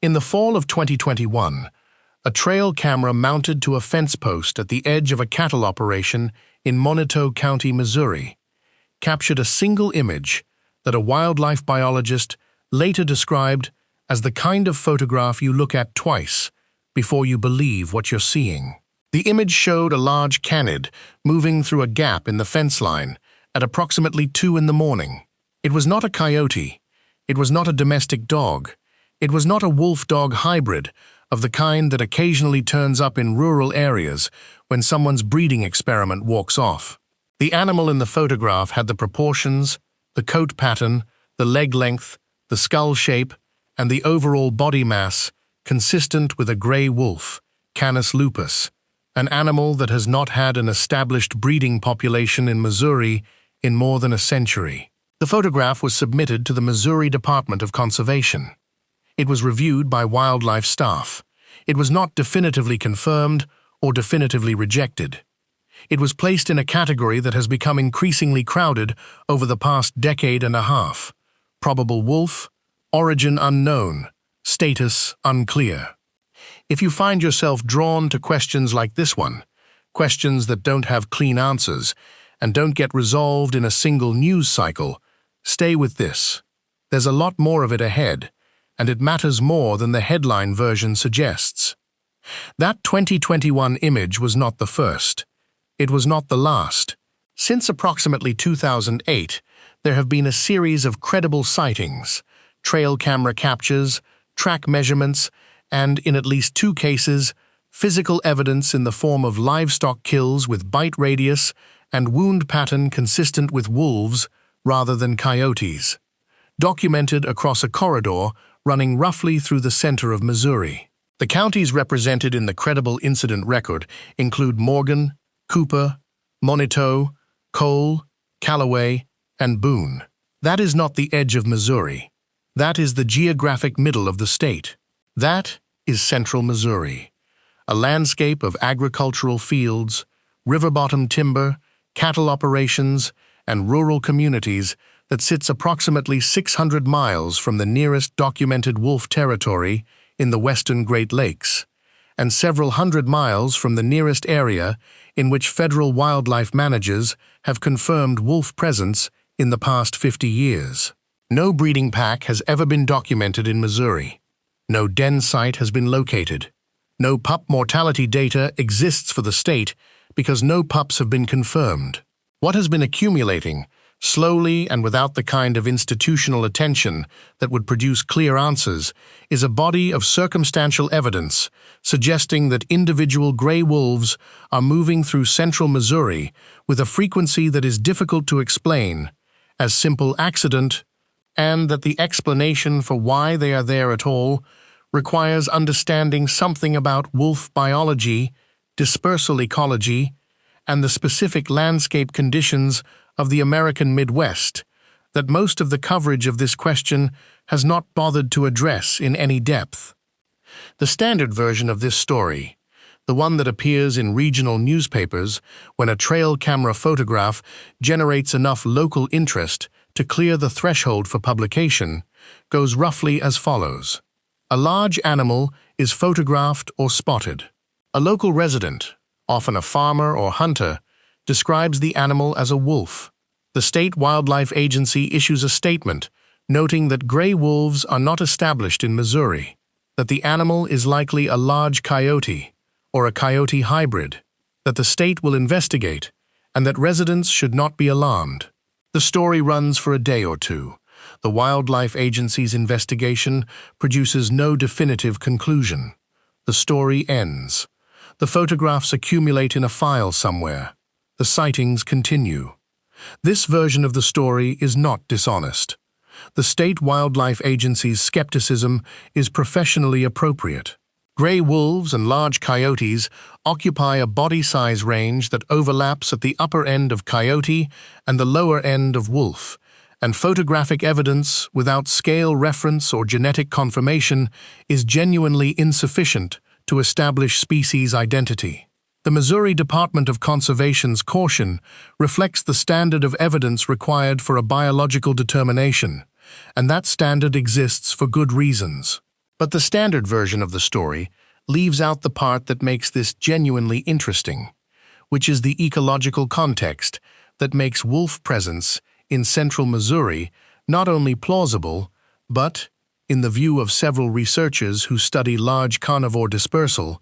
In the fall of 2021, a trail camera mounted to a fence post at the edge of a cattle operation in Montague County, Missouri, captured a single image that a wildlife biologist later described as the kind of photograph you look at twice before you believe what you're seeing. The image showed a large canid moving through a gap in the fence line at approximately 2 in the morning. It was not a coyote. It was not a domestic dog. It was not a wolf-dog hybrid of the kind that occasionally turns up in rural areas when someone's breeding experiment walks off. The animal in the photograph had the proportions, the coat pattern, the leg length, the skull shape, and the overall body mass consistent with a gray wolf, Canis lupus, an animal that has not had an established breeding population in Missouri in more than a century. The photograph was submitted to the Missouri Department of Conservation. It was reviewed by wildlife staff. It was not definitively confirmed or definitively rejected. It was placed in a category that has become increasingly crowded over the past decade and a half: probable wolf, origin unknown, status unclear. If you find yourself drawn to questions like this one, questions that don't have clean answers and don't get resolved in a single news cycle, stay with this. There's a lot more of it ahead, and it matters more than the headline version suggests. That 2021 image was not the first. It was not the last. Since approximately 2008, there have been a series of credible sightings, trail camera captures, track measurements, and, in at least 2 cases, physical evidence in the form of livestock kills with bite radius and wound pattern consistent with wolves rather than coyotes, documented across a corridor running roughly through the center of Missouri. The counties represented in the credible incident record include Morgan, Cooper, Montague, Cole, Callaway, and Boone. That is not the edge of Missouri. That is the geographic middle of the state. That is central Missouri, a landscape of agricultural fields, river-bottom timber, cattle operations, and rural communities that sits approximately 600 miles from the nearest documented wolf territory in the western Great Lakes, and several hundred miles from the nearest area in which federal wildlife managers have confirmed wolf presence in the past 50 years. No breeding pack has ever been documented in Missouri. No den site has been located. No pup mortality data exists for the state because no pups have been confirmed. What has been accumulating, slowly and without the kind of institutional attention that would produce clear answers, is a body of circumstantial evidence suggesting that individual gray wolves are moving through central Missouri with a frequency that is difficult to explain as simple accident, and that the explanation for why they are there at all requires understanding something about wolf biology, dispersal ecology, and the specific landscape conditions of the American Midwest that most of the coverage of this question has not bothered to address in any depth. The standard version of this story, the one that appears in regional newspapers when a trail camera photograph generates enough local interest to clear the threshold for publication, goes roughly as follows. A large animal is photographed or spotted. A local resident, often a farmer or hunter, describes the animal as a wolf. The State Wildlife Agency issues a statement noting that gray wolves are not established in Missouri, that the animal is likely a large coyote or a coyote hybrid, that the state will investigate, and that residents should not be alarmed. The story runs for a day or two. The Wildlife Agency's investigation produces no definitive conclusion. The story ends. The photographs accumulate in a file somewhere. The sightings continue. This version of the story is not dishonest. The State Wildlife Agency's skepticism is professionally appropriate. Gray wolves and large coyotes occupy a body size range that overlaps at the upper end of coyote and the lower end of wolf, and photographic evidence without scale reference or genetic confirmation is genuinely insufficient to establish species identity. The Missouri Department of Conservation's caution reflects the standard of evidence required for a biological determination, and that standard exists for good reasons. But the standard version of the story leaves out the part that makes this genuinely interesting, which is the ecological context that makes wolf presence in central Missouri not only plausible, but, in the view of several researchers who study large carnivore dispersal,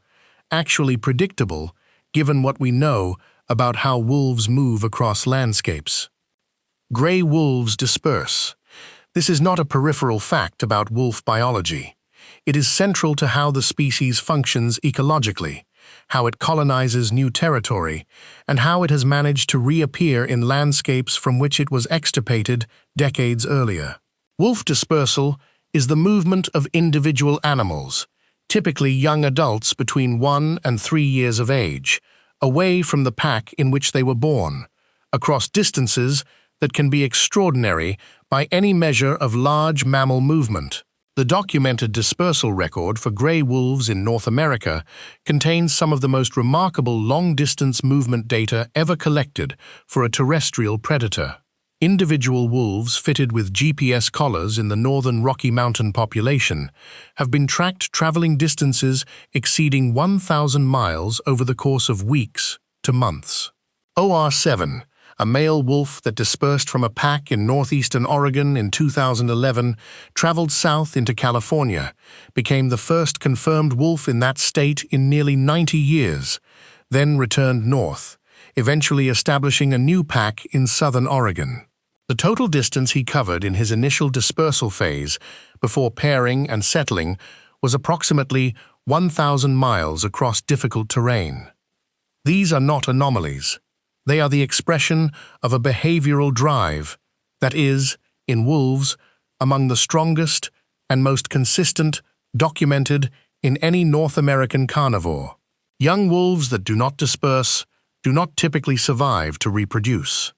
actually predictable given what we know about how wolves move across landscapes. Gray wolves disperse. This is not a peripheral fact about wolf biology. It is central to how the species functions ecologically, how it colonizes new territory, and how it has managed to reappear in landscapes from which it was extirpated decades earlier. Wolf dispersal is the movement of individual animals, typically young adults between 1 and 3 years of age, away from the pack in which they were born, across distances that can be extraordinary by any measure of large mammal movement. The documented dispersal record for gray wolves in North America contains some of the most remarkable long-distance movement data ever collected for a terrestrial predator. Individual wolves fitted with GPS collars in the northern Rocky Mountain population have been tracked traveling distances exceeding 1,000 miles over the course of weeks to months. OR7, a male wolf that dispersed from a pack in northeastern Oregon in 2011, traveled south into California, became the first confirmed wolf in that state in nearly 90 years, then returned north, eventually establishing a new pack in southern Oregon. The total distance he covered in his initial dispersal phase, before pairing and settling, was approximately 1,000 miles across difficult terrain. These are not anomalies. They are the expression of a behavioral drive that is, in wolves, among the strongest and most consistent documented in any North American carnivore. Young wolves that do not disperse do not typically survive to reproduce.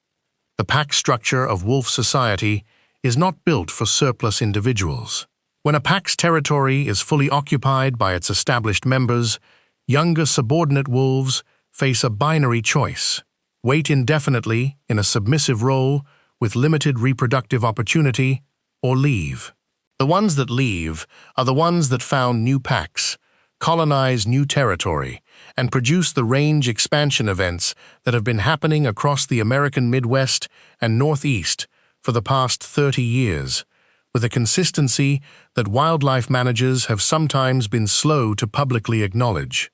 The pack structure of wolf society is not built for surplus individuals. When a pack's territory is fully occupied by its established members, younger subordinate wolves face a binary choice: wait indefinitely in a submissive role with limited reproductive opportunity, or leave. The ones that leave are the ones that found new packs, colonize new territory, and produce the range expansion events that have been happening across the American Midwest and Northeast for the past 30 years, with a consistency that wildlife managers have sometimes been slow to publicly acknowledge.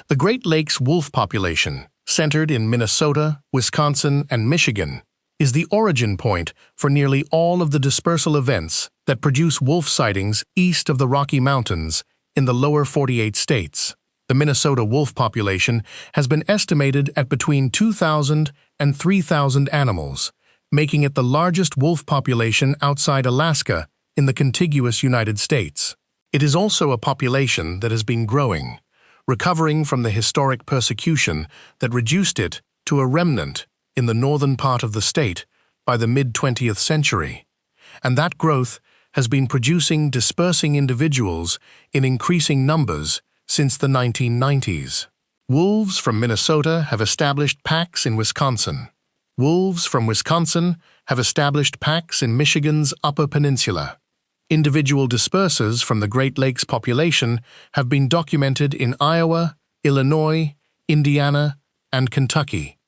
The Great Lakes wolf population, centered in Minnesota, Wisconsin, and Michigan, is the origin point for nearly all of the dispersal events that produce wolf sightings east of the Rocky Mountains in the lower 48 states. The Minnesota wolf population has been estimated at between 2,000 and 3,000 animals, making it the largest wolf population outside Alaska in the contiguous United States. It is also a population that has been growing, recovering from the historic persecution that reduced it to a remnant in the northern part of the state by the mid-20th century. And that growth has been producing dispersing individuals in increasing numbers since the 1990s. Wolves from Minnesota have established packs in Wisconsin. Wolves from Wisconsin have established packs in Michigan's Upper Peninsula. Individual dispersers from the Great Lakes population have been documented in Iowa, Illinois, Indiana, and Kentucky.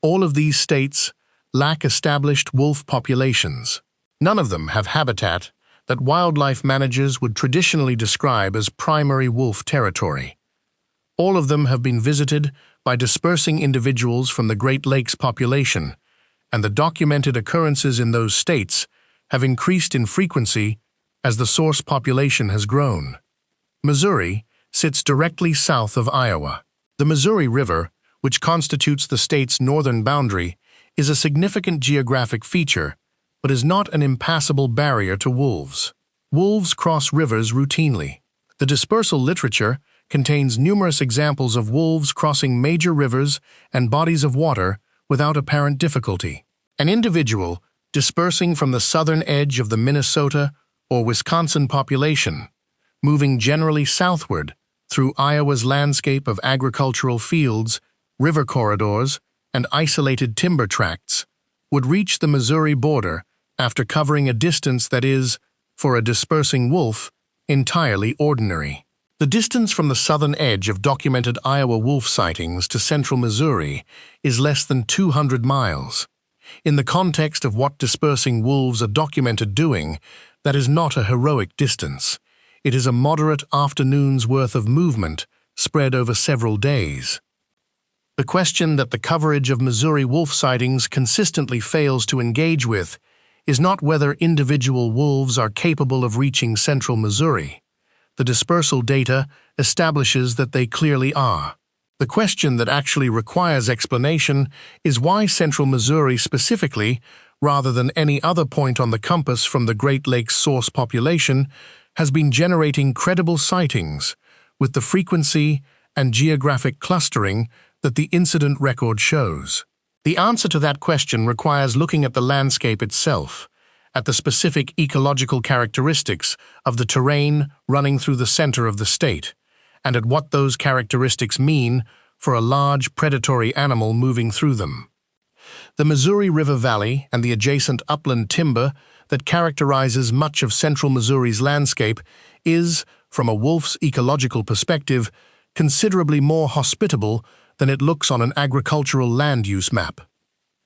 All of these states lack established wolf populations. None of them have habitat that wildlife managers would traditionally describe as primary wolf territory. All of them have been visited by dispersing individuals from the Great Lakes population, and the documented occurrences in those states have increased in frequency as the source population has grown. Missouri sits directly south of Iowa. The Missouri River, which constitutes the state's northern boundary, is a significant geographic feature, but is not an impassable barrier to wolves. Wolves cross rivers routinely. The dispersal literature contains numerous examples of wolves crossing major rivers and bodies of water without apparent difficulty. An individual dispersing from the southern edge of the Minnesota or Wisconsin population, moving generally southward through Iowa's landscape of agricultural fields, river corridors, and isolated timber tracts, would reach the Missouri border after covering a distance that is, for a dispersing wolf, entirely ordinary. The distance from the southern edge of documented Iowa wolf sightings to central Missouri is less than 200 miles. In the context of what dispersing wolves are documented doing, that is not a heroic distance. It is a moderate afternoon's worth of movement spread over several days. The question that the coverage of Missouri wolf sightings consistently fails to engage with is not whether individual wolves are capable of reaching central Missouri. The dispersal data establishes that they clearly are. The question that actually requires explanation is why central Missouri specifically, rather than any other point on the compass from the Great Lakes source population, has been generating credible sightings with the frequency and geographic clustering that the incident record shows. The answer to that question requires looking at the landscape itself, at the specific ecological characteristics of the terrain running through the center of the state, and at what those characteristics mean for a large predatory animal moving through them. The Missouri River Valley and the adjacent upland timber that characterizes much of central Missouri's landscape is, from a wolf's ecological perspective, considerably more hospitable than it looks on an agricultural land use map.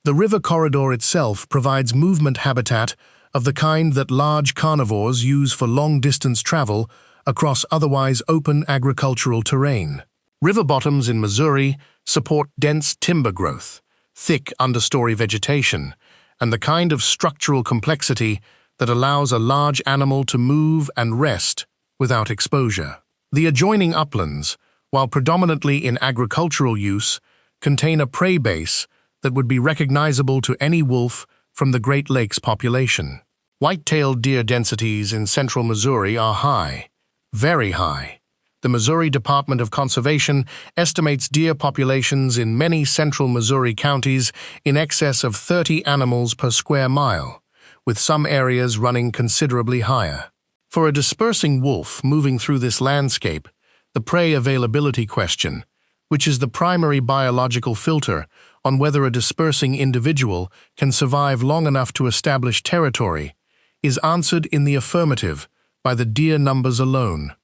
The river corridor itself provides movement habitat of the kind that large carnivores use for long-distance travel across otherwise open agricultural terrain. River bottoms in Missouri support dense timber growth, thick understory vegetation, and the kind of structural complexity that allows a large animal to move and rest without exposure. The adjoining uplands, while predominantly in agricultural use, contain a prey base that would be recognizable to any wolf from the Great Lakes population. White-tailed deer densities in central Missouri are high, very high. The Missouri Department of Conservation estimates deer populations in many central Missouri counties in excess of 30 animals per square mile, with some areas running considerably higher. For a dispersing wolf moving through this landscape, the prey availability question, which is the primary biological filter on whether a dispersing individual can survive long enough to establish territory, is answered in the affirmative by the deer numbers alone.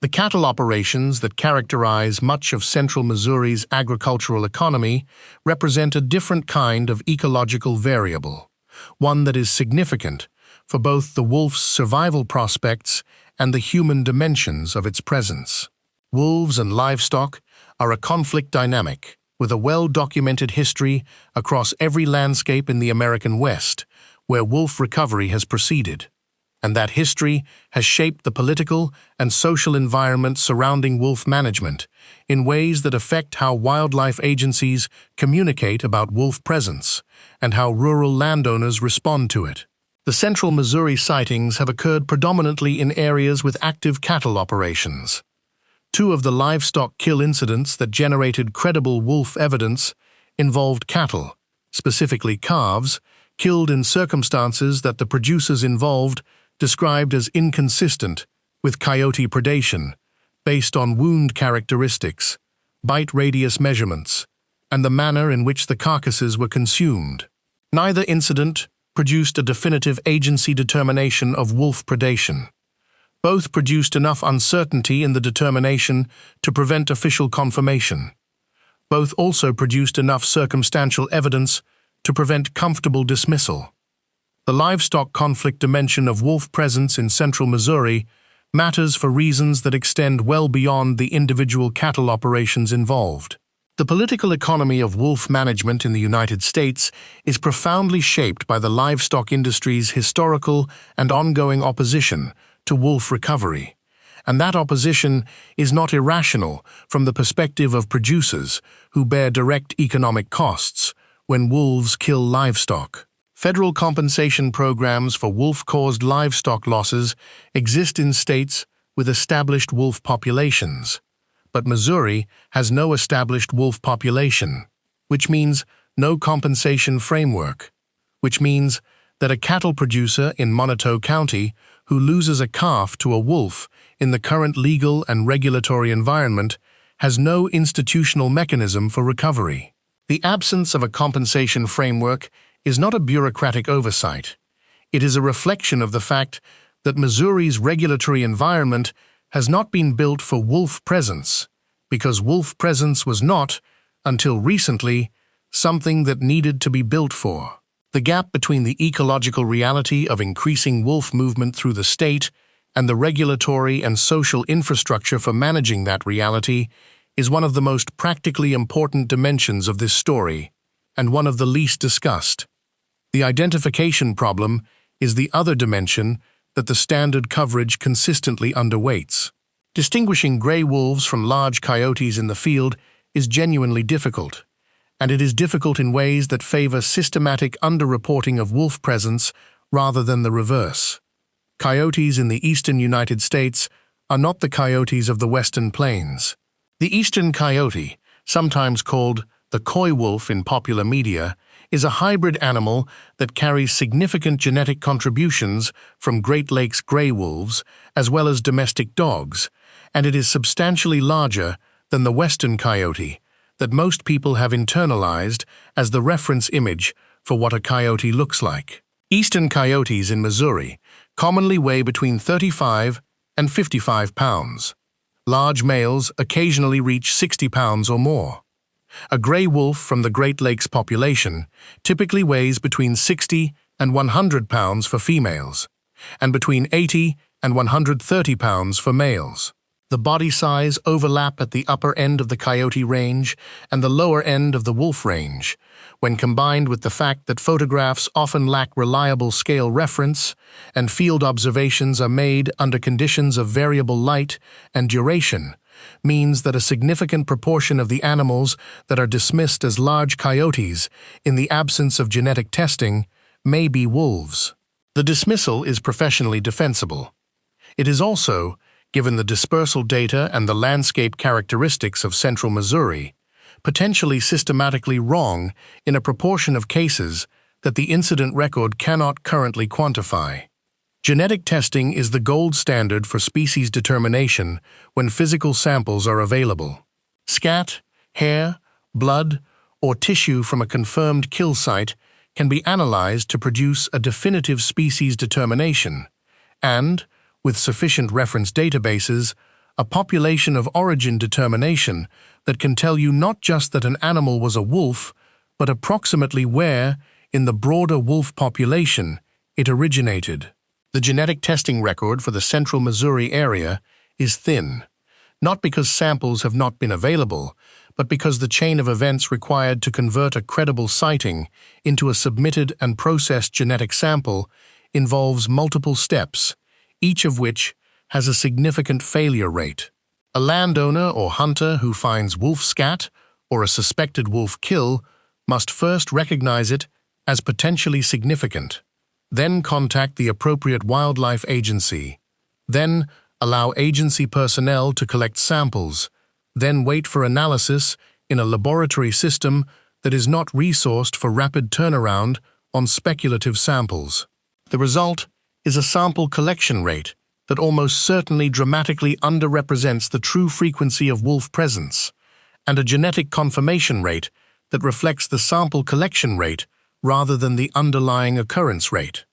The cattle operations that characterize much of central Missouri's agricultural economy represent a different kind of ecological variable, one that is significant for both the wolf's survival prospects and the human dimensions of its presence. Wolves and livestock are a conflict dynamic with a well-documented history across every landscape in the American West where wolf recovery has proceeded, and that history has shaped the political and social environment surrounding wolf management in ways that affect how wildlife agencies communicate about wolf presence and how rural landowners respond to it. The central Missouri sightings have occurred predominantly in areas with active cattle operations. Two of the livestock kill incidents that generated credible wolf evidence involved cattle, specifically calves, killed in circumstances that the producers involved described as inconsistent with coyote predation, based on wound characteristics, bite radius measurements, and the manner in which the carcasses were consumed. Neither incident produced a definitive agency determination of wolf predation. Both produced enough uncertainty in the determination to prevent official confirmation. Both also produced enough circumstantial evidence to prevent comfortable dismissal. The livestock conflict dimension of wolf presence in central Missouri matters for reasons that extend well beyond the individual cattle operations involved. The political economy of wolf management in the United States is profoundly shaped by the livestock industry's historical and ongoing opposition to wolf recovery, and that opposition is not irrational from the perspective of producers who bear direct economic costs when wolves kill livestock. Federal compensation programs for wolf-caused livestock losses exist in states with established wolf populations, but Missouri has no established wolf population, which means no compensation framework, which means that a cattle producer in Montague County who loses a calf to a wolf in the current legal and regulatory environment has no institutional mechanism for recovery. The absence of a compensation framework is not a bureaucratic oversight. It is a reflection of the fact that Missouri's regulatory environment has not been built for wolf presence, because wolf presence was not, until recently, something that needed to be built for. The gap between the ecological reality of increasing wolf movement through the state and the regulatory and social infrastructure for managing that reality is one of the most practically important dimensions of this story, and one of the least discussed. The identification problem is the other dimension that the standard coverage consistently underweights. Distinguishing gray wolves from large coyotes in the field is genuinely difficult, and it is difficult in ways that favor systematic underreporting of wolf presence rather than the reverse. Coyotes in the eastern United States are not the coyotes of the western plains. The eastern coyote, sometimes called the coy wolf in popular media, is a hybrid animal that carries significant genetic contributions from Great Lakes gray wolves as well as domestic dogs, and it is substantially larger than the western coyote that most people have internalized as the reference image for what a coyote looks like. Eastern coyotes in Missouri commonly weigh between 35 and 55 pounds. Large males occasionally reach 60 pounds or more. A gray wolf from the Great Lakes population typically weighs between 60 and 100 pounds for females, and between 80 and 130 pounds for males. The body size overlap at the upper end of the coyote range and the lower end of the wolf range, when combined with the fact that photographs often lack reliable scale reference and field observations are made under conditions of variable light and duration, means that a significant proportion of the animals that are dismissed as large coyotes in the absence of genetic testing may be wolves. The dismissal is professionally defensible. It is also, given the dispersal data and the landscape characteristics of central Missouri, potentially systematically wrong in a proportion of cases that the incident record cannot currently quantify. Genetic testing is the gold standard for species determination when physical samples are available. Scat, hair, blood, or tissue from a confirmed kill site can be analyzed to produce a definitive species determination, and, with sufficient reference databases, a population of origin determination that can tell you not just that an animal was a wolf, but approximately where, in the broader wolf population, it originated. The genetic testing record for the central Missouri area is thin, not because samples have not been available, but because the chain of events required to convert a credible sighting into a submitted and processed genetic sample involves multiple steps, each of which has a significant failure rate. A landowner or hunter who finds wolf scat or a suspected wolf kill must first recognize it as potentially significant, then contact the appropriate wildlife agency, then allow agency personnel to collect samples, then wait for analysis in a laboratory system that is not resourced for rapid turnaround on speculative samples. The result is a sample collection rate that almost certainly dramatically underrepresents the true frequency of wolf presence, and a genetic confirmation rate that reflects the sample collection rate rather than the underlying occurrence rate.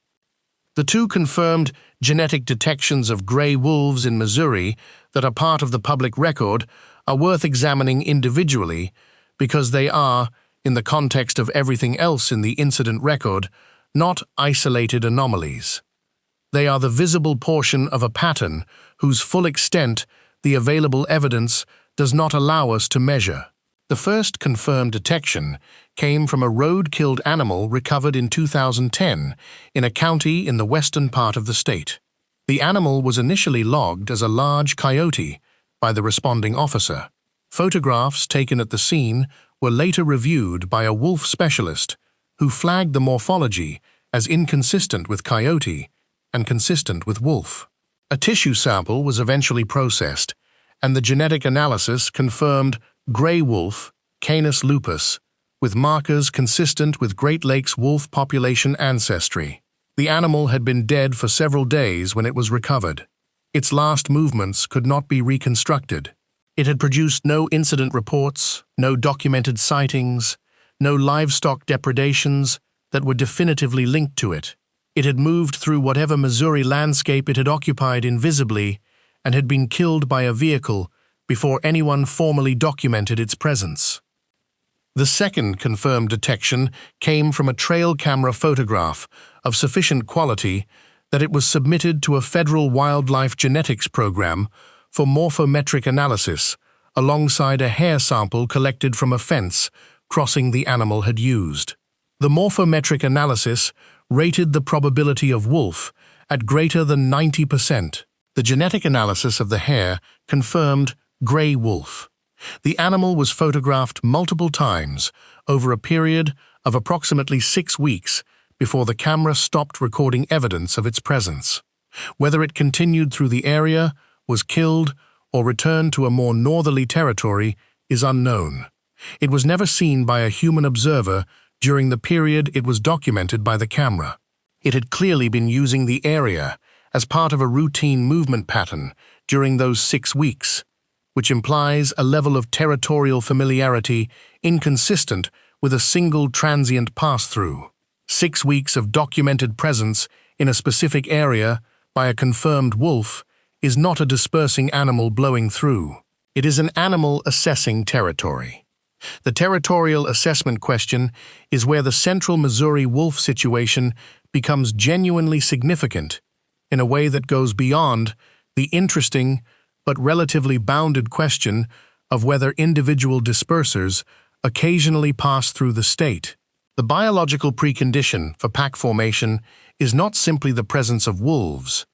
The two confirmed genetic detections of gray wolves in Missouri that are part of the public record are worth examining individually because they are, in the context of everything else in the incident record, not isolated anomalies. They are the visible portion of a pattern whose full extent the available evidence does not allow us to measure. The first confirmed detection came from a road-killed animal recovered in 2010 in a county in the western part of the state. The animal was initially logged as a large coyote by the responding officer. Photographs taken at the scene were later reviewed by a wolf specialist who flagged the morphology as inconsistent with coyote and consistent with wolf. A tissue sample was eventually processed, and the genetic analysis confirmed gray wolf, Canis lupus, with markers consistent with Great Lakes wolf population ancestry. The animal had been dead for several days when it was recovered. Its last movements could not be reconstructed. It had produced no incident reports, no documented sightings, no livestock depredations that were definitively linked to it. It had moved through whatever Missouri landscape it had occupied invisibly and had been killed by a vehicle before anyone formally documented its presence. The second confirmed detection came from a trail camera photograph of sufficient quality that it was submitted to a federal wildlife genetics program for morphometric analysis alongside a hair sample collected from a fence crossing the animal had used. The morphometric analysis rated the probability of wolf at greater than 90%. The genetic analysis of the hair confirmed gray wolf. The animal was photographed multiple times over a period of approximately 6 weeks before the camera stopped recording evidence of its presence. Whether it continued through the area, was killed, or returned to a more northerly territory is unknown. It was never seen by a human observer during the period it was documented by the camera. It had clearly been using the area as part of a routine movement pattern during those 6 weeks, which implies a level of territorial familiarity inconsistent with a single transient pass-through. 6 weeks of documented presence in a specific area by a confirmed wolf is not a dispersing animal blowing through. It is an animal assessing territory. The territorial assessment question is where the central Missouri wolf situation becomes genuinely significant in a way that goes beyond the interesting but relatively bounded question of whether individual dispersers occasionally pass through the state. The biological precondition for pack formation is not simply the presence of wolves.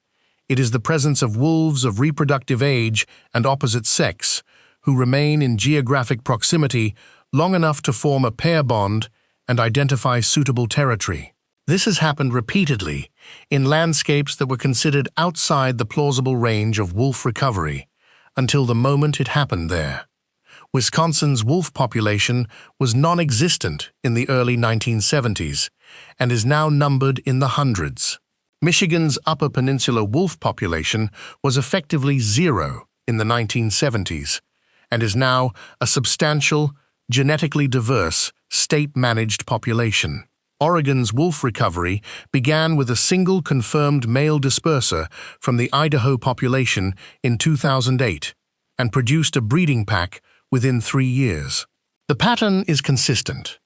It is the presence of wolves of reproductive age and opposite sex who remain in geographic proximity long enough to form a pair bond and identify suitable territory. This has happened repeatedly in landscapes that were considered outside the plausible range of wolf recovery until the moment it happened there. Wisconsin's wolf population was non-existent in the early 1970s and is now numbered in the hundreds. Michigan's Upper Peninsula wolf population was effectively zero in the 1970s and is now a substantial, genetically diverse, state-managed population. Oregon's wolf recovery began with a single confirmed male disperser from the Idaho population in 2008 and produced a breeding pack within 3 years. The pattern is consistent.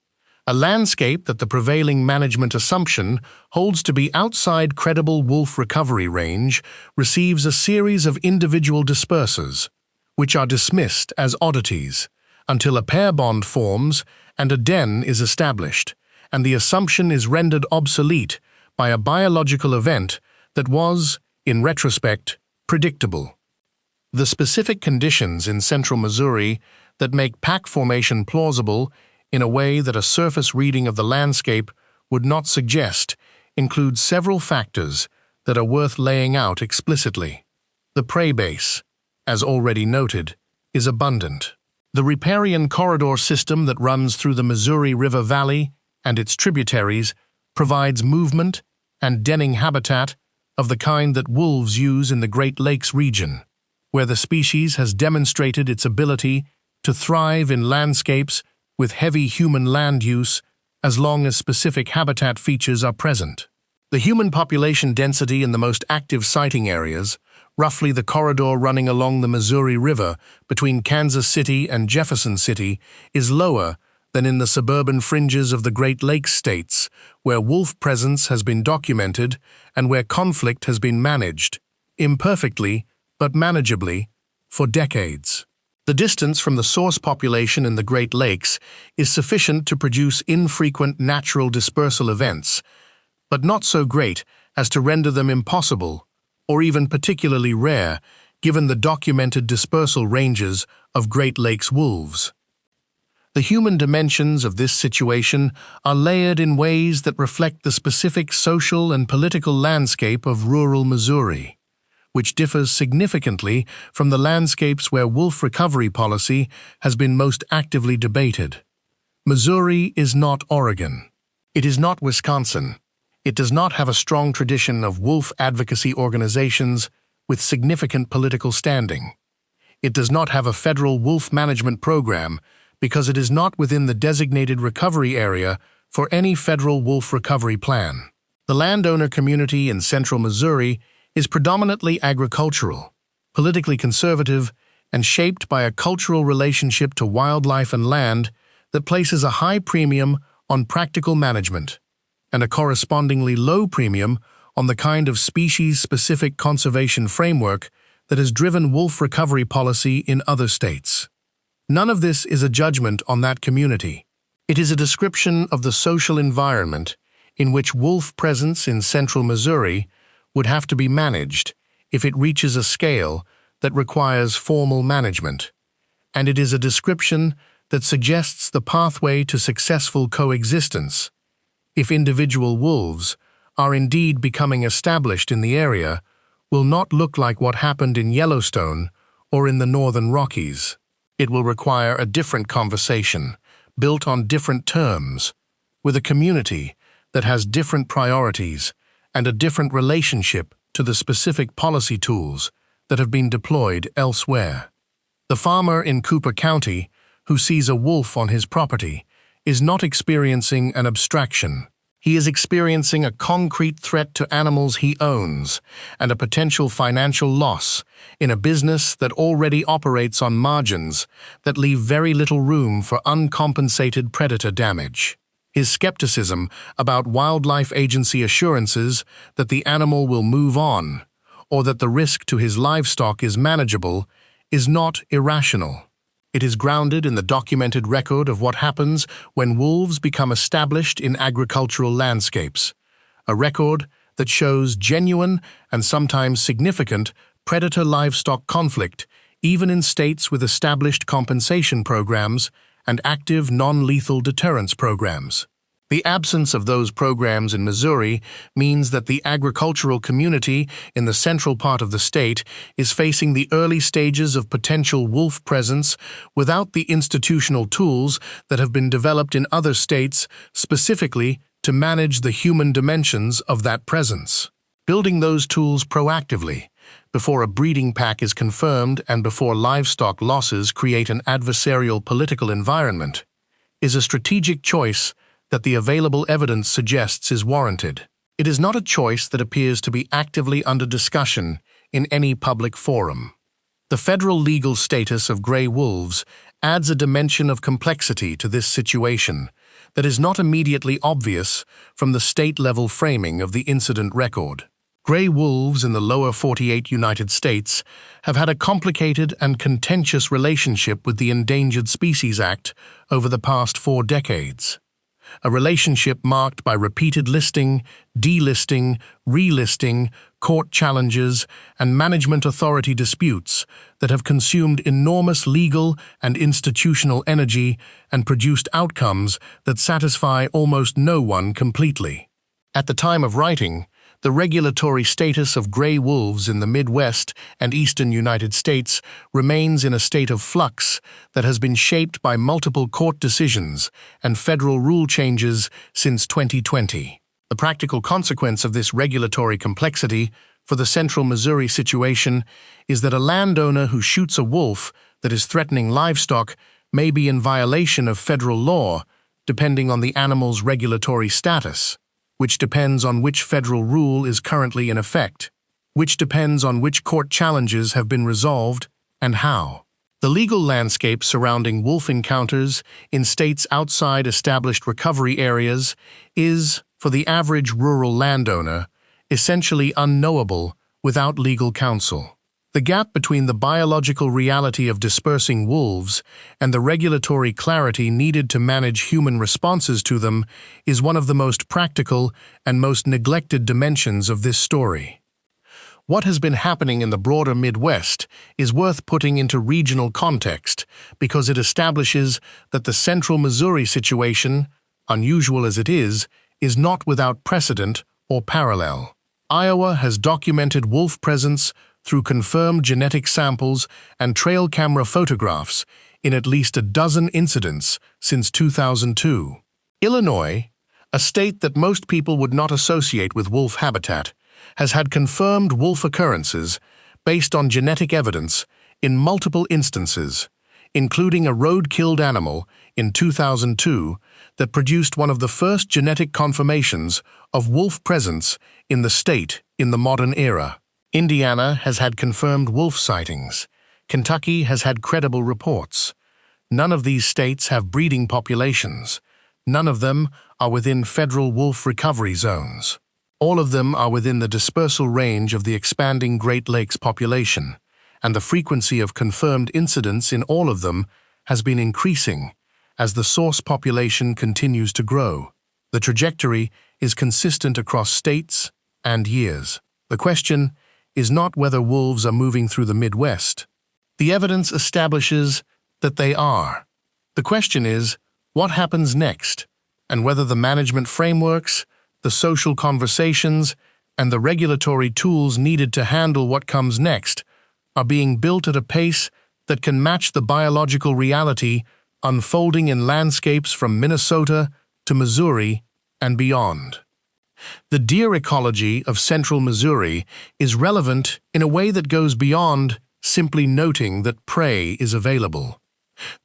A landscape that the prevailing management assumption holds to be outside credible wolf recovery range receives a series of individual dispersers, which are dismissed as oddities, until a pair bond forms and a den is established, and the assumption is rendered obsolete by a biological event that was, in retrospect, predictable. The specific conditions in central Missouri that make pack formation plausible in a way that a surface reading of the landscape would not suggest include several factors that are worth laying out explicitly. The prey base, as already noted, is abundant. The riparian corridor system that runs through the Missouri River Valley and its tributaries provides movement and denning habitat of the kind that wolves use in the Great Lakes region, where the species has demonstrated its ability to thrive in landscapes with heavy human land use as long as specific habitat features are present. The human population density in the most active sighting areas, roughly the corridor running along the Missouri River between Kansas City and Jefferson City, is lower than in the suburban fringes of the Great Lakes states, where wolf presence has been documented and where conflict has been managed, imperfectly but manageably, for decades. The distance from the source population in the Great Lakes is sufficient to produce infrequent natural dispersal events, but not so great as to render them impossible or even particularly rare given the documented dispersal ranges of Great Lakes wolves. The human dimensions of this situation are layered in ways that reflect the specific social and political landscape of rural Missouri, which differs significantly from the landscapes where wolf recovery policy has been most actively debated. Missouri is not Oregon. It is not Wisconsin. It does not have a strong tradition of wolf advocacy organizations with significant political standing. It does not have a federal wolf management program because it is not within the designated recovery area for any federal wolf recovery plan. The landowner community in central Missouri is predominantly agricultural, politically conservative, and shaped by a cultural relationship to wildlife and land that places a high premium on practical management and a correspondingly low premium on the kind of species-specific conservation framework that has driven wolf recovery policy in other states. None of this is a judgment on that community. It is a description of the social environment in which wolf presence in central Missouri would have to be managed if it reaches a scale that requires formal management, and it is a description that suggests the pathway to successful coexistence if individual wolves are indeed becoming established in the area will not look like what happened in Yellowstone or in the Northern Rockies. It will require a different conversation, built on different terms, with a community that has different priorities and a different relationship to the specific policy tools that have been deployed elsewhere. The farmer in Cooper County who sees a wolf on his property is not experiencing an abstraction. He is experiencing a concrete threat to animals he owns and a potential financial loss in a business that already operates on margins that leave very little room for uncompensated predator damage. His skepticism about wildlife agency assurances that the animal will move on or that the risk to his livestock is manageable is not irrational. It is grounded in the documented record of what happens when wolves become established in agricultural landscapes, a record that shows genuine and sometimes significant predator-livestock conflict even in states with established compensation programs and active non-lethal deterrence programs. The absence of those programs in Missouri means that the agricultural community in the central part of the state is facing the early stages of potential wolf presence without the institutional tools that have been developed in other states specifically to manage the human dimensions of that presence. Building those tools proactively, before a breeding pack is confirmed and before livestock losses create an adversarial political environment, is a strategic choice that the available evidence suggests is warranted. It is not a choice that appears to be actively under discussion in any public forum. The federal legal status of gray wolves adds a dimension of complexity to this situation that is not immediately obvious from the state-level framing of the incident record. Gray wolves in the lower 48 United States have had a complicated and contentious relationship with the Endangered Species Act over the past 4 decades. A relationship marked by repeated listing, delisting, relisting, court challenges, and management authority disputes that have consumed enormous legal and institutional energy and produced outcomes that satisfy almost no one completely. At the time of writing, the regulatory status of gray wolves in the Midwest and eastern United States remains in a state of flux that has been shaped by multiple court decisions and federal rule changes since 2020. The practical consequence of this regulatory complexity for the central Missouri situation is that a landowner who shoots a wolf that is threatening livestock may be in violation of federal law, depending on the animal's regulatory status, which depends on which federal rule is currently in effect, which depends on which court challenges have been resolved and how. The legal landscape surrounding wolf encounters in states outside established recovery areas is, for the average rural landowner, essentially unknowable without legal counsel. The gap between the biological reality of dispersing wolves and the regulatory clarity needed to manage human responses to them is one of the most practical and most neglected dimensions of this story. What has been happening in the broader Midwest is worth putting into regional context because it establishes that the central Missouri situation, unusual as it is not without precedent or parallel. Iowa has documented wolf presence through confirmed genetic samples and trail camera photographs in at least a dozen incidents since 2002. Illinois, a state that most people would not associate with wolf habitat, has had confirmed wolf occurrences based on genetic evidence in multiple instances, including a road-killed animal in 2002 that produced one of the first genetic confirmations of wolf presence in the state in the modern era. Indiana has had confirmed wolf sightings. Kentucky has had credible reports. None of these states have breeding populations. None of them are within federal wolf recovery zones. All of them are within the dispersal range of the expanding Great Lakes population, and the frequency of confirmed incidents in all of them has been increasing as the source population continues to grow. The trajectory is consistent across states and years. The question is not whether wolves are moving through the Midwest. The evidence establishes that they are. The question is, what happens next, and whether the management frameworks, the social conversations, and the regulatory tools needed to handle what comes next are being built at a pace that can match the biological reality unfolding in landscapes from Minnesota to Missouri and beyond. The deer ecology of central Missouri is relevant in a way that goes beyond simply noting that prey is available.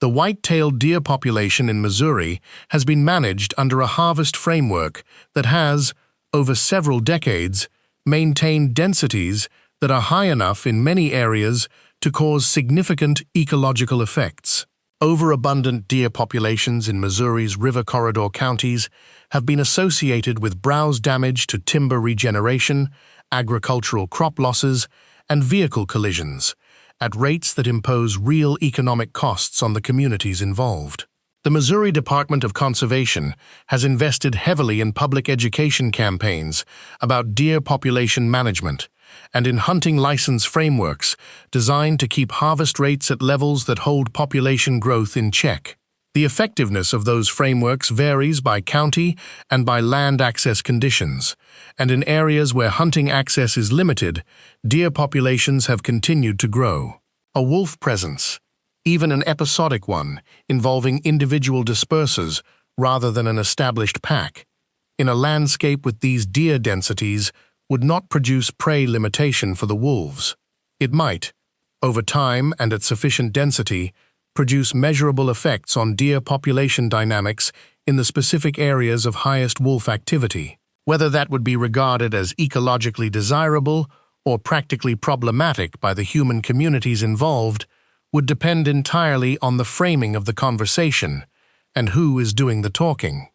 The white-tailed deer population in Missouri has been managed under a harvest framework that has, over several decades, maintained densities that are high enough in many areas to cause significant ecological effects. Overabundant deer populations in Missouri's river corridor counties have been associated with browse damage to timber regeneration, agricultural crop losses, and vehicle collisions, at rates that impose real economic costs on the communities involved. The Missouri Department of Conservation has invested heavily in public education campaigns about deer population management and in hunting license frameworks designed to keep harvest rates at levels that hold population growth in check. The effectiveness of those frameworks varies by county and by land access conditions, and in areas where hunting access is limited, deer populations have continued to grow. A wolf presence, even an episodic one, involving individual dispersers rather than an established pack, in a landscape with these deer densities would not produce prey limitation for the wolves. It might, over time and at sufficient density, produce measurable effects on deer population dynamics in the specific areas of highest wolf activity. Whether that would be regarded as ecologically desirable or practically problematic by the human communities involved would depend entirely on the framing of the conversation and who is doing the talking.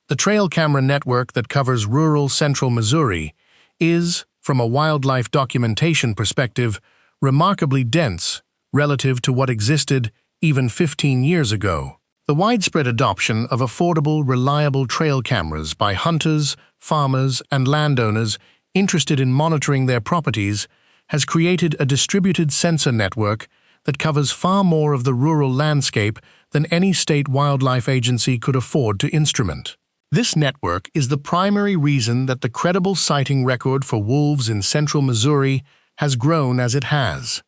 The trail camera network that covers rural central Missouri is, from a wildlife documentation perspective, remarkably dense relative to what existed even 15 years ago. The widespread adoption of affordable, reliable trail cameras by hunters, farmers, and landowners interested in monitoring their properties has created a distributed sensor network that covers far more of the rural landscape than any state wildlife agency could afford to instrument. This network is the primary reason that the credible sighting record for wolves in central Missouri has grown as it has.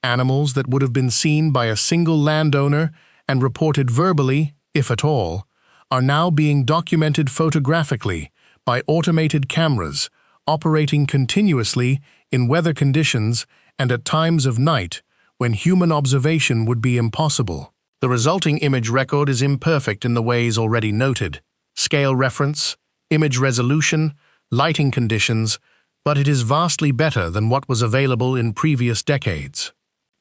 Animals that would have been seen by a single landowner and reported verbally, if at all, are now being documented photographically by automated cameras operating continuously in weather conditions and at times of night when human observation would be impossible. The resulting image record is imperfect in the ways already noted: scale reference, image resolution, lighting conditions, but it is vastly better than what was available in previous decades.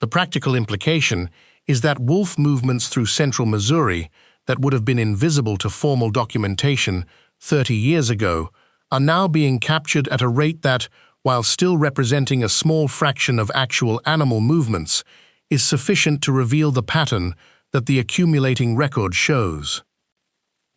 The practical implication is that wolf movements through central Missouri that would have been invisible to formal documentation 30 years ago are now being captured at a rate that, while still representing a small fraction of actual animal movements, is sufficient to reveal the pattern that the accumulating record shows.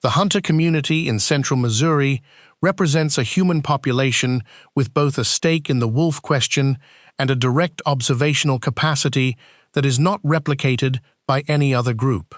The hunter community in central Missouri represents a human population with both a stake in the wolf question and a direct observational capacity that is not replicated by any other group.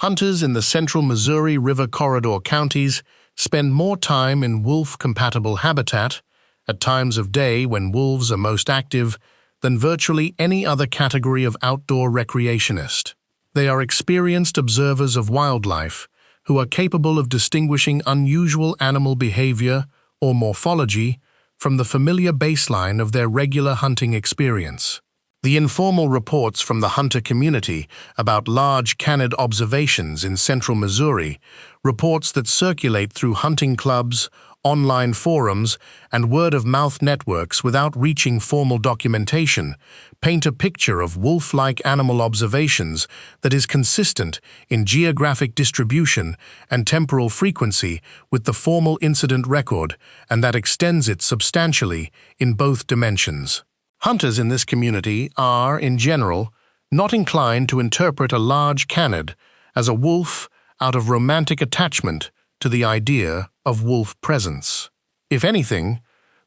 Hunters in the central Missouri River Corridor counties spend more time in wolf-compatible habitat, at times of day when wolves are most active, than virtually any other category of outdoor recreationist. They are experienced observers of wildlife who are capable of distinguishing unusual animal behavior or morphology from the familiar baseline of their regular hunting experience. The informal reports from the hunter community about large canid observations in central Missouri, reports that circulate through hunting clubs, online forums, and word-of-mouth networks without reaching formal documentation, paint a picture of wolf-like animal observations that is consistent in geographic distribution and temporal frequency with the formal incident record, and that extends it substantially in both dimensions. Hunters in this community are, in general, not inclined to interpret a large canid as a wolf out of romantic attachment to the idea of wolf presence. If anything,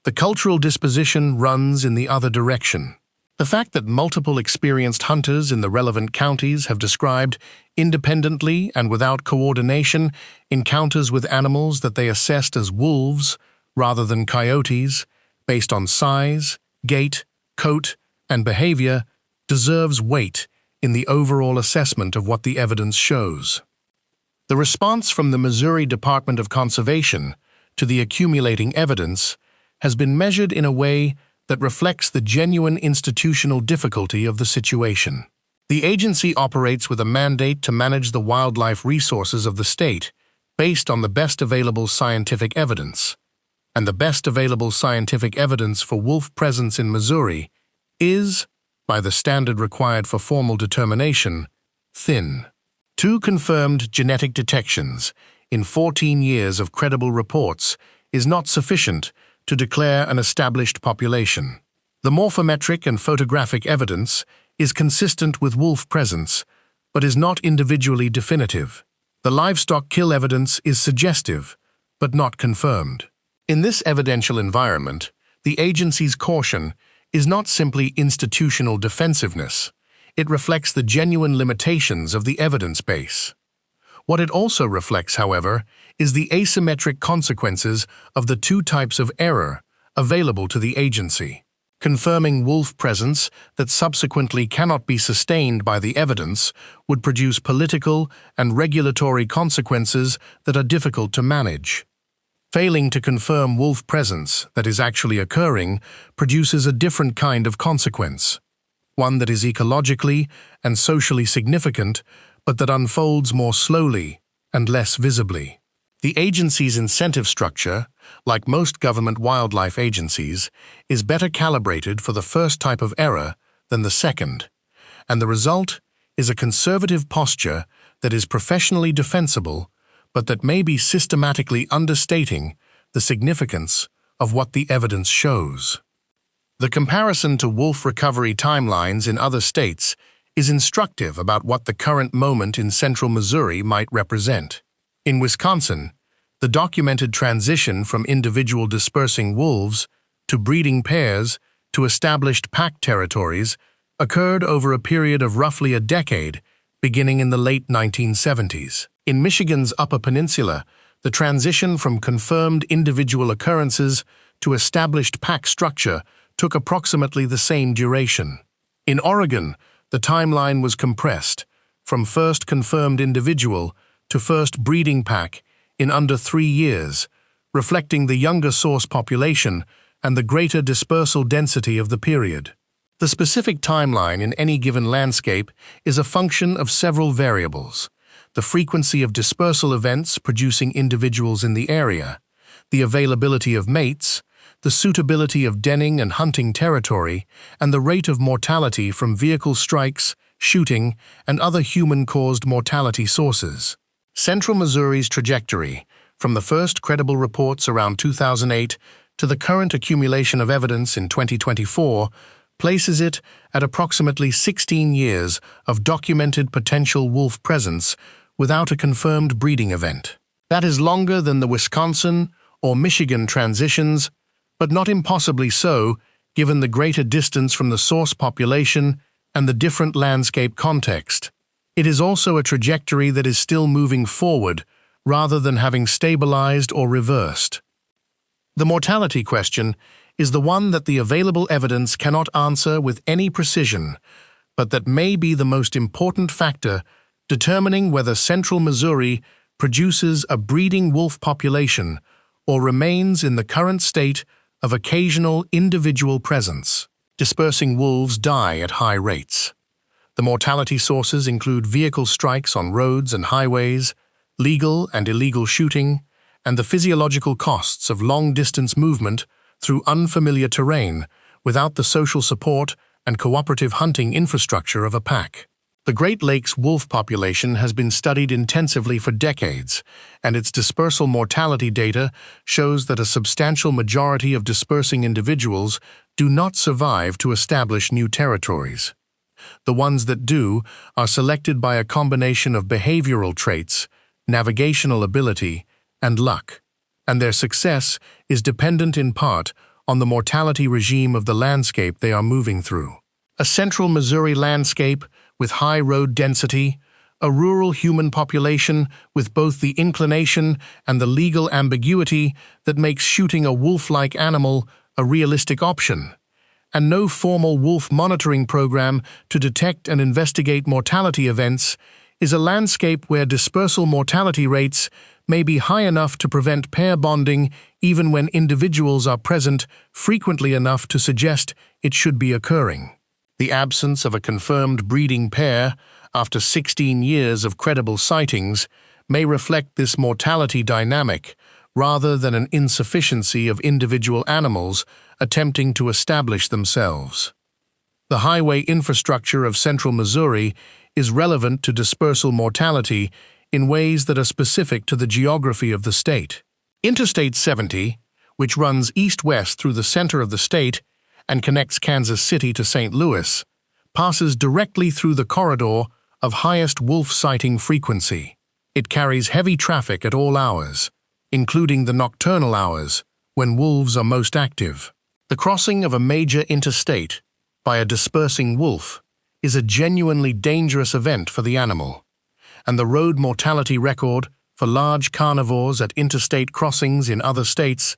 the cultural disposition runs in the other direction. The fact that multiple experienced hunters in the relevant counties have described, independently and without coordination, encounters with animals that they assessed as wolves rather than coyotes, based on size, gait, coat, and behavior, deserves weight in the overall assessment of what the evidence shows. The response from the Missouri Department of Conservation to the accumulating evidence has been measured in a way that reflects the genuine institutional difficulty of the situation. The agency operates with a mandate to manage the wildlife resources of the state based on the best available scientific evidence, and the best available scientific evidence for wolf presence in Missouri is, by the standard required for formal determination, thin. 2 confirmed genetic detections in 14 years of credible reports is not sufficient to declare an established population. The morphometric and photographic evidence is consistent with wolf presence, but is not individually definitive. The livestock kill evidence is suggestive, but not confirmed. In this evidential environment, the agency's caution is not simply institutional defensiveness. It reflects the genuine limitations of the evidence base. What it also reflects, however, is the asymmetric consequences of the 2 types of error available to the agency. Confirming wolf presence that subsequently cannot be sustained by the evidence would produce political and regulatory consequences that are difficult to manage. Failing to confirm wolf presence that is actually occurring produces a different kind of consequence, one that is ecologically and socially significant, but that unfolds more slowly and less visibly. The agency's incentive structure, like most government wildlife agencies, is better calibrated for the first type of error than the second, and the result is a conservative posture that is professionally defensible, but that may be systematically understating the significance of what the evidence shows. The comparison to wolf recovery timelines in other states is instructive about what the current moment in central Missouri might represent. In Wisconsin, the documented transition from individual dispersing wolves to breeding pairs to established pack territories occurred over a period of roughly a decade, beginning in the late 1970s. In Michigan's Upper Peninsula, the transition from confirmed individual occurrences to established pack structure took approximately the same duration. In Oregon, the timeline was compressed, from first confirmed individual to first breeding pack in under 3 years, reflecting the younger source population and the greater dispersal density of the period. The specific timeline in any given landscape is a function of several variables: the frequency of dispersal events producing individuals in the area, the availability of mates, the suitability of denning and hunting territory, and the rate of mortality from vehicle strikes, shooting, and other human-caused mortality sources. Central Missouri's trajectory, from the first credible reports around 2008 to the current accumulation of evidence in 2024, places it at approximately 16 years of documented potential wolf presence without a confirmed breeding event. That is longer than the Wisconsin or Michigan transitions, but not impossibly so, given the greater distance from the source population and the different landscape context. It is also a trajectory that is still moving forward, rather than having stabilized or reversed. The mortality question is the one that the available evidence cannot answer with any precision, but that may be the most important factor determining whether central Missouri produces a breeding wolf population or remains in the current state of occasional individual presence. dispersing wolves die at high rates. The mortality sources include vehicle strikes on roads and highways, legal and illegal shooting, and the physiological costs of long-distance movement through unfamiliar terrain without the social support and cooperative hunting infrastructure of a pack. The Great Lakes wolf population has been studied intensively for decades, and its dispersal mortality data shows that a substantial majority of dispersing individuals do not survive to establish new territories. The ones that do are selected by a combination of behavioral traits, navigational ability, and luck, and their success is dependent in part on the mortality regime of the landscape they are moving through. A central Missouri landscape with high road density, a rural human population with both the inclination and the legal ambiguity that makes shooting a wolf-like animal a realistic option, and no formal wolf monitoring program to detect and investigate mortality events, is a landscape where dispersal mortality rates may be high enough to prevent pair bonding even when individuals are present frequently enough to suggest it should be occurring. The absence of a confirmed breeding pair after 16 years of credible sightings may reflect this mortality dynamic rather than an insufficiency of individual animals attempting to establish themselves. The highway infrastructure of central Missouri is relevant to dispersal mortality in ways that are specific to the geography of the state. Interstate 70, which runs east-west through the center of the state and connects Kansas City to St. Louis, passes directly through the corridor of highest wolf sighting frequency. It carries heavy traffic at all hours, including the nocturnal hours, when wolves are most active. The crossing of a major interstate by a dispersing wolf is a genuinely dangerous event for the animal, and the road mortality record for large carnivores at interstate crossings in other states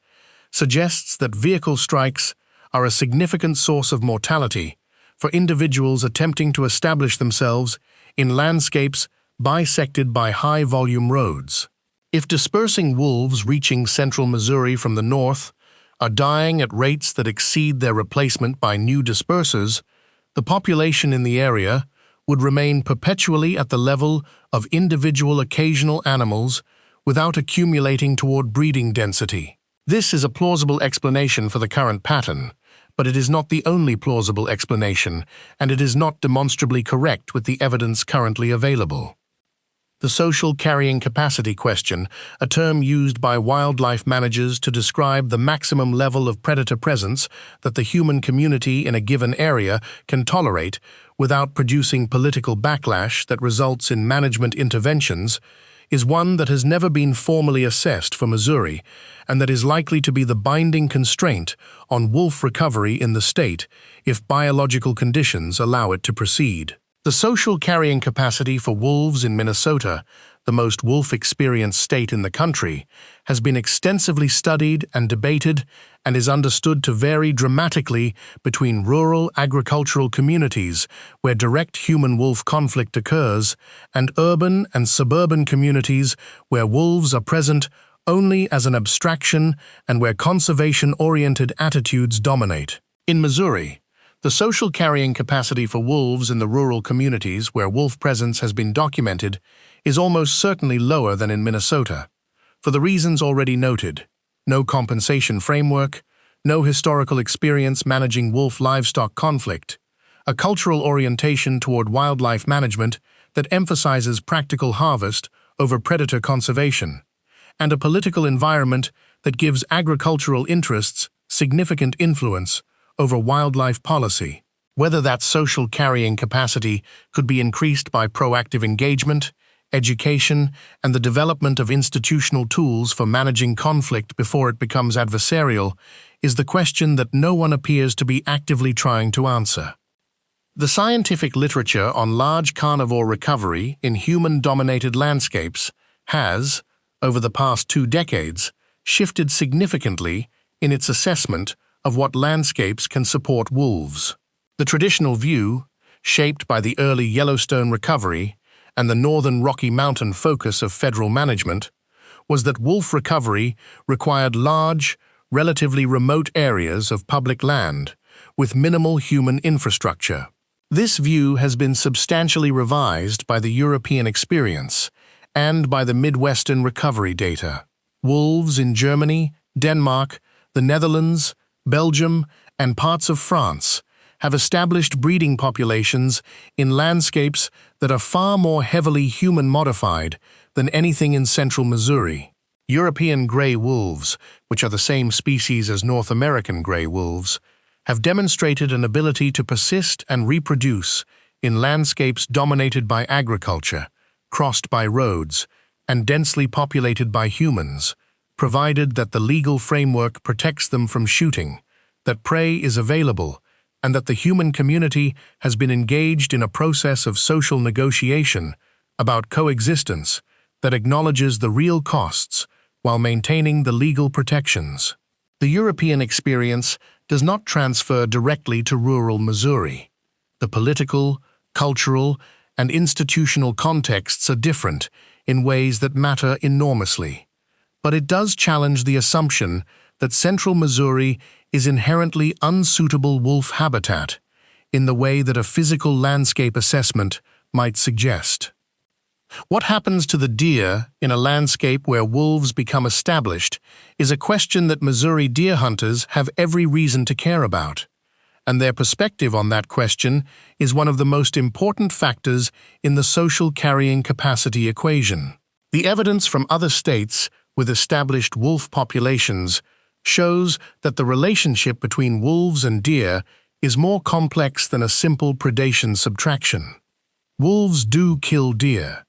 suggests that vehicle strikes are a significant source of mortality for individuals attempting to establish themselves in landscapes bisected by high-volume roads. If dispersing wolves reaching central Missouri from the north are dying at rates that exceed their replacement by new dispersers, the population in the area would remain perpetually at the level of individual occasional animals without accumulating toward breeding density. This is a plausible explanation for the current pattern, but it is not the only plausible explanation, and it is not demonstrably correct with the evidence currently available. The social carrying capacity question, a term used by wildlife managers to describe the maximum level of predator presence that the human community in a given area can tolerate without producing political backlash that results in management interventions, is one that has never been formally assessed for Missouri and that is likely to be the binding constraint on wolf recovery in the state if biological conditions allow it to proceed. The social carrying capacity for wolves in Minnesota, the most wolf-experienced state in the country, has been extensively studied and debated and is understood to vary dramatically between rural agricultural communities where direct human-wolf conflict occurs and urban and suburban communities where wolves are present only as an abstraction and where conservation-oriented attitudes dominate. In Missouri, the social carrying capacity for wolves in the rural communities where wolf presence has been documented is almost certainly lower than in Minnesota, for the reasons already noted: no compensation framework, no historical experience managing wolf-livestock conflict, a cultural orientation toward wildlife management that emphasizes practical harvest over predator conservation, and a political environment that gives agricultural interests significant influence over wildlife policy. Whether that social carrying capacity could be increased by proactive engagement, education, and the development of institutional tools for managing conflict before it becomes adversarial is the question that no one appears to be actively trying to answer. The scientific literature on large carnivore recovery in human-dominated landscapes has, over the past 2 decades, shifted significantly in its assessment of what landscapes can support wolves. The traditional view, shaped by the early Yellowstone recovery and the northern Rocky Mountain focus of federal management, was that wolf recovery required large, relatively remote areas of public land, with minimal human infrastructure. This view has been substantially revised by the European experience and by the Midwestern recovery data. Wolves in Germany, Denmark, the Netherlands, Belgium, and parts of France have established breeding populations in landscapes that are far more heavily human-modified than anything in central Missouri. European gray wolves, which are the same species as North American gray wolves, have demonstrated an ability to persist and reproduce in landscapes dominated by agriculture, crossed by roads, and densely populated by humans, provided that the legal framework protects them from shooting, that prey is available, and that the human community has been engaged in a process of social negotiation about coexistence that acknowledges the real costs while maintaining the legal protections. The European experience does not transfer directly to rural Missouri. The political, cultural, and institutional contexts are different in ways that matter enormously. But it does challenge the assumption that central Missouri is inherently unsuitable wolf habitat in the way that a physical landscape assessment might suggest. What happens to the deer in a landscape where wolves become established is a question that Missouri deer hunters have every reason to care about, and their perspective on that question is one of the most important factors in the social carrying capacity equation. The evidence from other states with established wolf populations shows that the relationship between wolves and deer is more complex than a simple predation subtraction. Wolves do kill deer.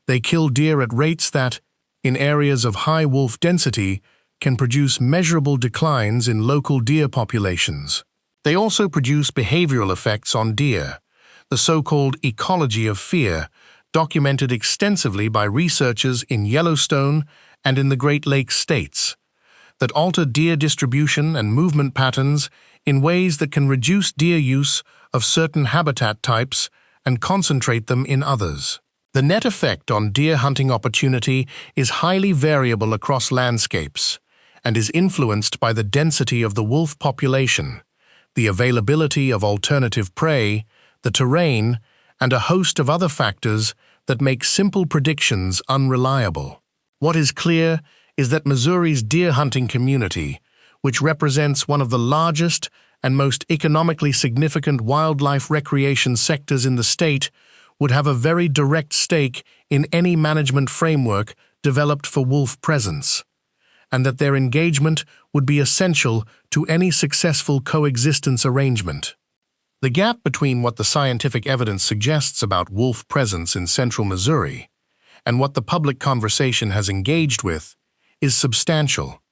They kill deer at rates that, in areas of high wolf density, can produce measurable declines in local deer populations. They also produce behavioral effects on deer, the so-called ecology of fear, documented extensively by researchers in Yellowstone and in the Great Lakes states, that alter deer distribution and movement patterns in ways that can reduce deer use of certain habitat types and concentrate them in others. The net effect on deer hunting opportunity is highly variable across landscapes and is influenced by the density of the wolf population, the availability of alternative prey, the terrain, and a host of other factors that make simple predictions unreliable. What is clear is that Missouri's deer hunting community, which represents one of the largest and most economically significant wildlife recreation sectors in the state, would have a very direct stake in any management framework developed for wolf presence, and that their engagement would be essential to any successful coexistence arrangement. The gap between what the scientific evidence suggests about wolf presence in central Missouri and what the public conversation has engaged with is substantial,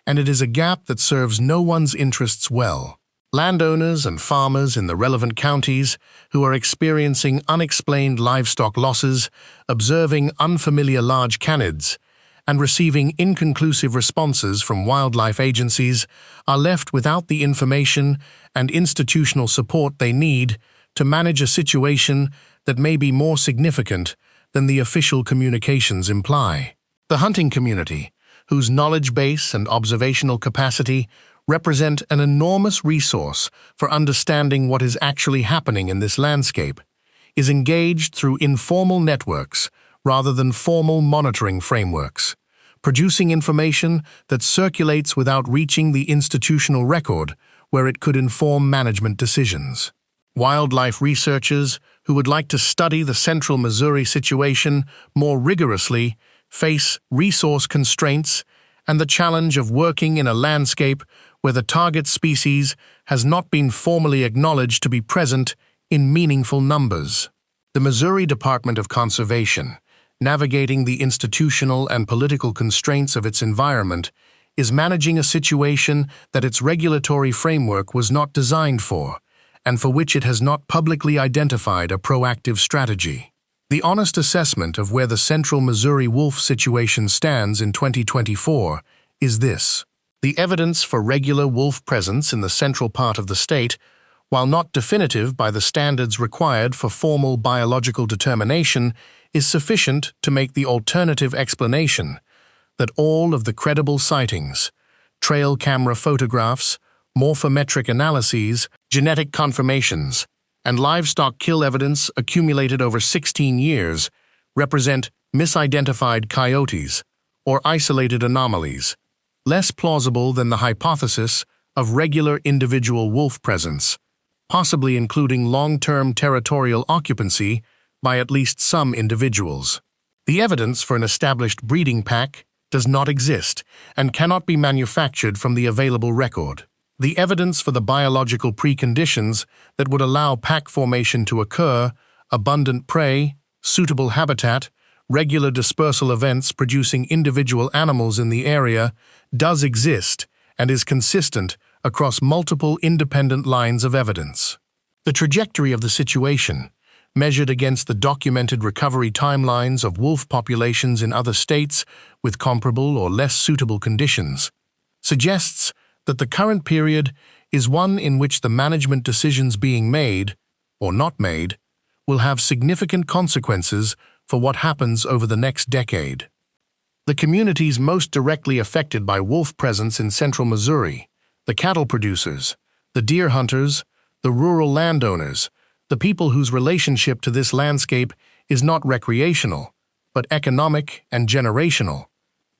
and it is a gap that serves no one's interests well. Landowners and farmers in the relevant counties who are experiencing unexplained livestock losses, observing unfamiliar large canids, and receiving inconclusive responses from wildlife agencies are left without the information and institutional support they need to manage a situation that may be more significant than the official communications imply. The hunting community, whose knowledge base and observational capacity represent an enormous resource for understanding what is actually happening in this landscape, is engaged through informal networks rather than formal monitoring frameworks, producing information that circulates without reaching the institutional record where it could inform management decisions. Wildlife researchers who would like to study the central Missouri situation more rigorously face resource constraints and the challenge of working in a landscape where the target species has not been formally acknowledged to be present in meaningful numbers. The Missouri Department of Conservation, navigating the institutional and political constraints of its environment, is managing a situation that its regulatory framework was not designed for, and for which it has not publicly identified a proactive strategy. The honest assessment of where the central Missouri wolf situation stands in 2024 is this. The evidence for regular wolf presence in the central part of the state, while not definitive by the standards required for formal biological determination, is sufficient to make the alternative explanation that all of the credible sightings, trail camera photographs, morphometric analyses, genetic conformations, and livestock kill evidence accumulated over 16 years represent misidentified coyotes or isolated anomalies, less plausible than the hypothesis of regular individual wolf presence, possibly including long-term territorial occupancy by at least some individuals. The evidence for an established breeding pack does not exist and cannot be manufactured from the available record. The evidence for the biological preconditions that would allow pack formation to occur, abundant prey, suitable habitat, regular dispersal events producing individual animals in the area, does exist and is consistent across multiple independent lines of evidence. The trajectory of the situation, measured against the documented recovery timelines of wolf populations in other states with comparable or less suitable conditions, suggests that the current period is one in which the management decisions being made, or not made, will have significant consequences for what happens over the next decade. The communities most directly affected by wolf presence in central Missouri, the cattle producers, the deer hunters, the rural landowners, the people whose relationship to this landscape is not recreational, but economic and generational,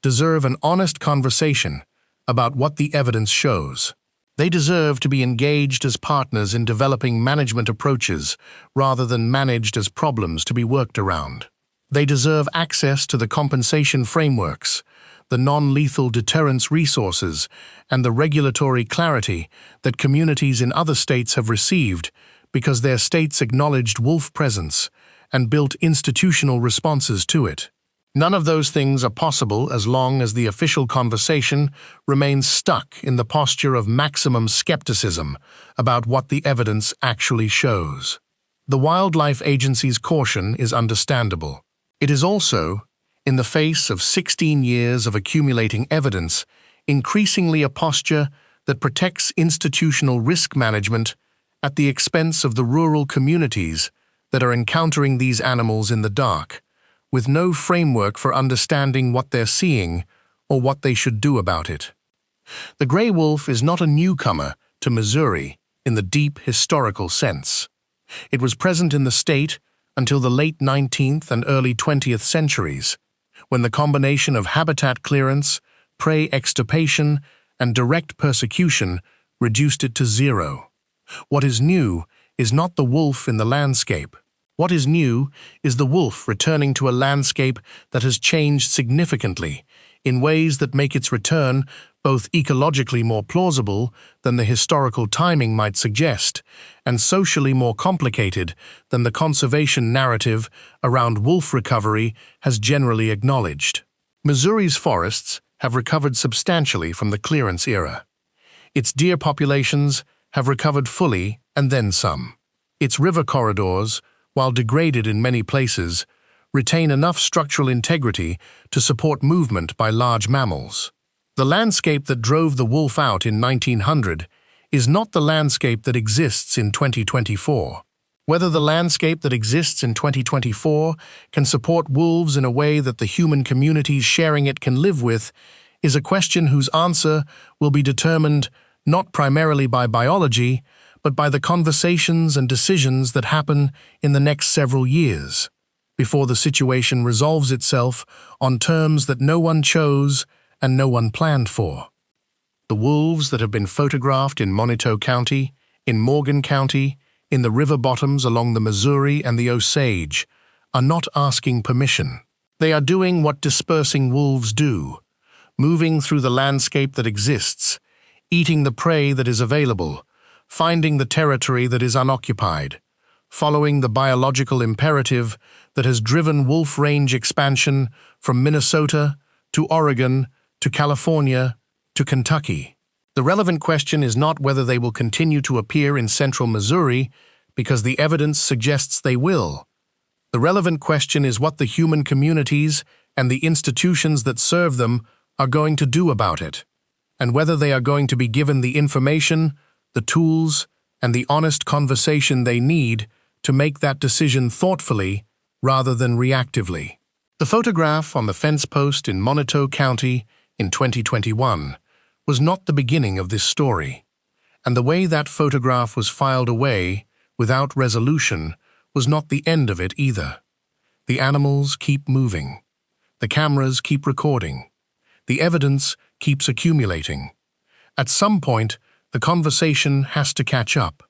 deserve an honest conversation about what the evidence shows. They deserve to be engaged as partners in developing management approaches rather than managed as problems to be worked around. They deserve access to the compensation frameworks, the non-lethal deterrence resources, and the regulatory clarity that communities in other states have received because their states acknowledged wolf presence and built institutional responses to it. None of those things are possible as long as the official conversation remains stuck in the posture of maximum skepticism about what the evidence actually shows. The Wildlife Agency's caution is understandable. It is also, in the face of 16 years of accumulating evidence, increasingly a posture that protects institutional risk management at the expense of the rural communities that are encountering these animals in the dark, with no framework for understanding what they're seeing or what they should do about it. The gray wolf is not a newcomer to Missouri in the deep historical sense. It was present in the state until the late 19th and early 20th centuries, when the combination of habitat clearance, prey extirpation, and direct persecution reduced it to zero. What is new is not the wolf in the landscape. What is new is the wolf returning to a landscape that has changed significantly in ways that make its return both ecologically more plausible than the historical timing might suggest, and socially more complicated than the conservation narrative around wolf recovery has generally acknowledged. Missouri's forests have recovered substantially from the clearance era. Its deer populations have recovered fully and then some. Its river corridors, while degraded in many places, retain enough structural integrity to support movement by large mammals. The landscape that drove the wolf out in 1900 is not the landscape that exists in 2024. Whether the landscape that exists in 2024 can support wolves in a way that the human communities sharing it can live with is a question whose answer will be determined not primarily by biology, but by the conversations and decisions that happen in the next several years, before the situation resolves itself on terms that no one chose and no one planned for. The wolves that have been photographed in Moniteau County, in Morgan County, in the river bottoms along the Missouri and the Osage are not asking permission. They are doing what dispersing wolves do, moving through the landscape that exists, eating the prey that is available, finding the territory that is unoccupied, following the biological imperative that has driven wolf range expansion from Minnesota to Oregon to California to Kentucky. The relevant question is not whether they will continue to appear in central Missouri, because the evidence suggests they will. The relevant question is what the human communities and the institutions that serve them are going to do about it, and whether they are going to be given the information, the tools, and the honest conversation they need to make that decision thoughtfully rather than reactively. The photograph on the fence post in Moniteau County in 2021 was not the beginning of this story, And the way that photograph was filed away, without resolution, was not the end of it either. The animals keep moving. The cameras keep recording. The evidence keeps accumulating. At some point, the conversation has to catch up.